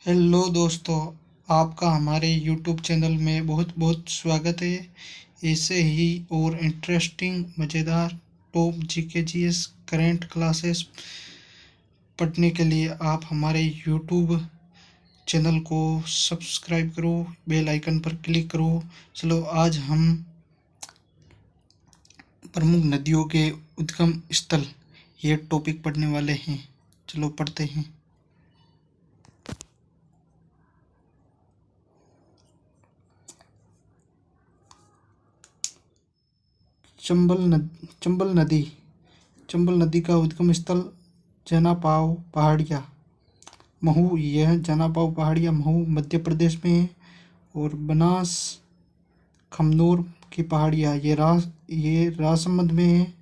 Hello दोस्तों, आपका हमारे यूट्यूब चैनल में बहुत बहुत स्वागत है। ऐसे ही और इंटरेस्टिंग मज़ेदार top GK GS current classes पढ़ने के लिए आप हमारे यूट्यूब चैनल को सब्सक्राइब करो, बेल आइकन पर क्लिक करो। चलो आज हम प्रमुख नदियों के उद्गम स्थल ये टॉपिक पढ़ने वाले हैं। चलो पढ़ते हैं। चंबल नदी का उद्गम स्थल जनापाव पहाड़ियाँ महू। यह जनापाव पहाड़ियाँ महू मध्य प्रदेश में है। और बनास खमनोर की पहाड़ियाँ ये राजसमंद में है।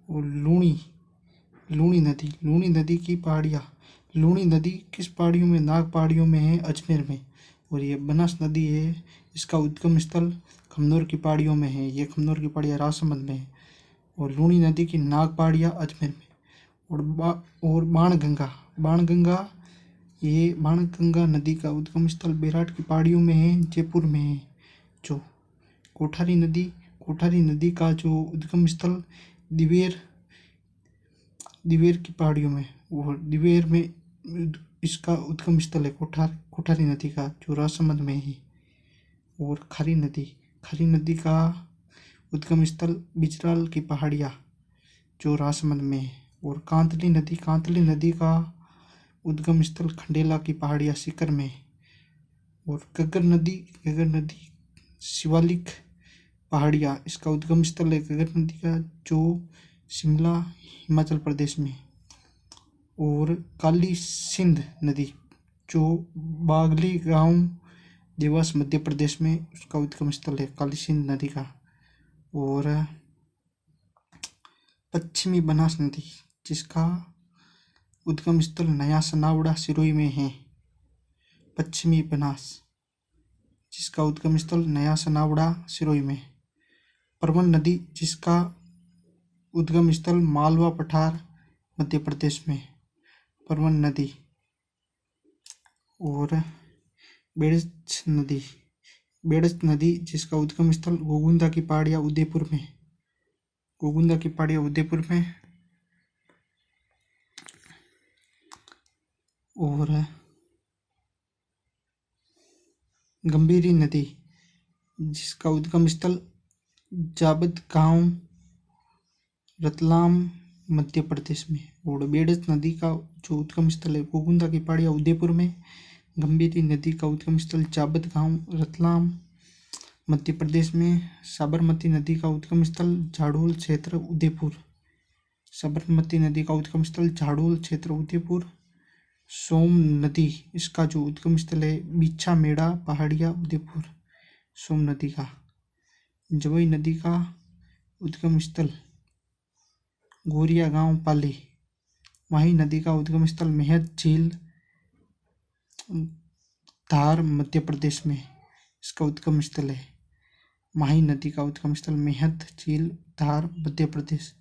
और लूणी नदी की पहाड़ियाँ। लूणी नदी किस पहाड़ियों में? नाग पहाड़ियों में है, अजमेर में। और ये बनास नदी है, इसका उद्गम स्थल खमनोर की पहाड़ियों में है। ये खमनोर की पहाड़ियाँ राजसमंद में है। और लूणी नदी की नाग पहाड़ियाँ अजमेर में। और बाणगंगा नदी का उद्गम स्थल बेराट की पहाड़ियों में है, जयपुर में है। जो कोठारी नदी का जो उद्गम स्थल दिवेर की पहाड़ियों में। और दिवेर में इसका उद्गम स्थल है कोठारी नदी का, जो राजसमंद में है। और खरी नदी का उद्गम स्थल बिजराल की पहाड़ियाँ, जो राजसमंद में है। और कांतली नदी का उद्गम स्थल खंडेला की पहाड़ियाँ, सीकर में है। और गगर नदी शिवालिक पहाड़ियाँ, इसका उद्गम स्थल है गगर नदी का, जो शिमला हिमाचल प्रदेश में। और काली सिंध नदी, जो बागली गांव देवास मध्य प्रदेश में, उसका उद्गम स्थल है काली सिंध नदी का। और पश्चिमी बनास नदी, जिसका उद्गम स्थल नया सनावड़ा सिरोही में है। पश्चिमी बनास, जिसका उद्गम स्थल नया सनावड़ा सिरोही में। परवन नदी, जिसका उद्गम स्थल मालवा पठार मध्य प्रदेश में। परवन नदी। और बेड़च नदी, जिसका उद्गम स्थल गोगुंदा की पहाड़ियाँ उदयपुर में। और गंभीरी नदी, जिसका उद्गम स्थल जाबद गांव रतलाम मध्य प्रदेश में। और बेड़च नदी का जो उद्गम स्थल है गोगुंदा की पहाड़ियाँ उदयपुर में। गंभीरी नदी का उद्गम स्थल जाबद गांव रतलाम मध्य प्रदेश में। साबरमती नदी का उद्गम स्थल झाड़ोल क्षेत्र उदयपुर। सोम नदी, इसका जो उद्गम स्थल है बिच्छा मेड़ा पहाड़ियाँ उदयपुर, सोम नदी का। जवई नदी का उद्गम स्थल गोरिया गांव पाली। माही नदी का उद्गम स्थल मेहत झील धार मध्य प्रदेश में, इसका उद्गम स्थल है। माही नदी का उद्गम स्थल मेहत झील धार मध्य प्रदेश।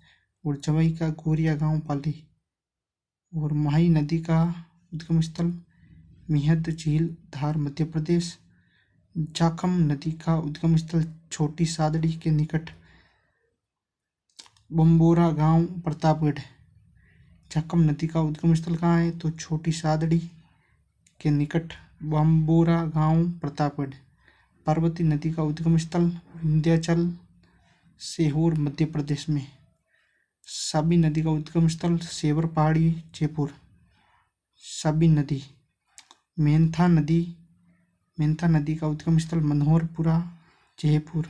और जवई का गोरिया गांव पाली। और माही नदी का उद्गम स्थल मेहत झील धार मध्य प्रदेश। जाखम नदी का उद्गम स्थल छोटी सादड़ी के निकट बम्बोरा गांव प्रतापगढ़। जाखम नदी का उद्गम स्थल कहाँ है? तो छोटी सादड़ी के निकट बम्बोरा गांव प्रतापगढ़। पार्वती नदी का उद्गम स्थल विंध्याचल सीहोर मध्य प्रदेश में। साबी नदी का उद्गम स्थल सेवर पहाड़ी जयपुर। साबी नदी। मेंथा नदी का उद्गम स्थल मनोहरपुरा जयपुर।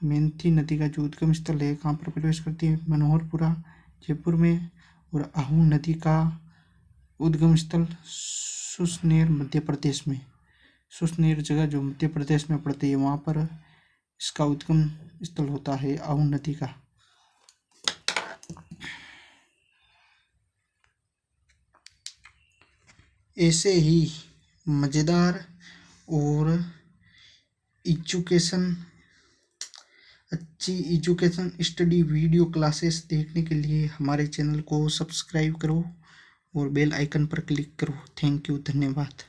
मेंथी नदी का जो उद्गम स्थल है कहाँ पर प्रवेश करती है? मनोहरपुरा जयपुर में। और आहू नदी का उद्गम स्थल सुसनेर मध्य प्रदेश में। सुसनेर जगह जो मध्य प्रदेश में पड़ती है, वहाँ पर इसका उद्गम स्थल होता है आहू नदी का। ऐसे ही मज़ेदार और अच्छी एजुकेशन स्टडी वीडियो क्लासेस देखने के लिए हमारे चैनल को सब्सक्राइब करो और बेल आइकन पर क्लिक करो। थैंक यू, धन्यवाद।